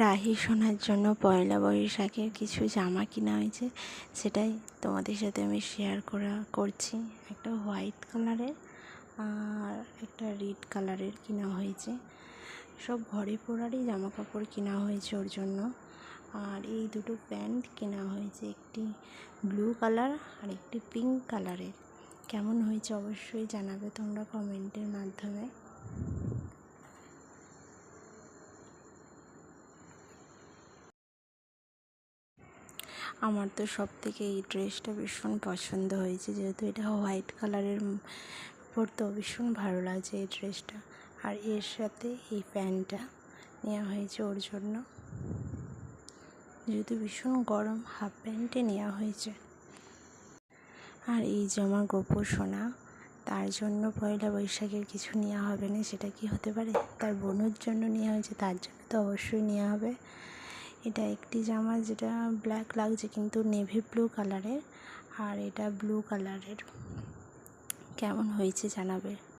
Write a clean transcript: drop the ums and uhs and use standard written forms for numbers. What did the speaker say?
রাহি সোনার জন্য পয়লা বৈশাখের কিছু জামা কিনা হয়েছে, সেটাই তোমাদের সাথে আমি শেয়ার করছি। একটা হোয়াইট কালারের আর একটা রেড কালারের কিনা হয়েছে। সব ঘরে পরারই জামা কাপড় কিনা হয়েছে ওর জন্য। আর এই দুটো প্যান্ট কেনা হয়েছে, একটি ব্লু কালার আর একটি পিঙ্ক কালারের। কেমন হয়েছে অবশ্যই জানাবে তোমরা কমেন্টের মাধ্যমে। আমার তো সব থেকে এই ড্রেসটা ভীষণ পছন্দ হয়েছে, যেহেতু এটা হোয়াইট কালারের পরতে ভীষণ ভালো লাগছে এই ড্রেসটা। আর এর সাথে এই প্যান্টটা নেওয়া হয়েছে ওর জন্য, যেহেতু ভীষণ গরম, হাফ প্যান্টে নেওয়া হয়েছে। আর এই যে আমার গোপু সোনা, তার জন্য পয়লা বৈশাখের কিছু নেওয়া হবে না, সেটা কি হতে পারে? তার বোনের জন্য নেওয়া হয়েছে, তার জন্য তো অবশ্যই নেওয়া হবে। এটা একটি জামা যেটা ব্ল্যাক লাগছে কিন্তু নেভি ব্লু কালারের, আর এটা ব্লু কালারের। কেমন হয়েছে জানাবে।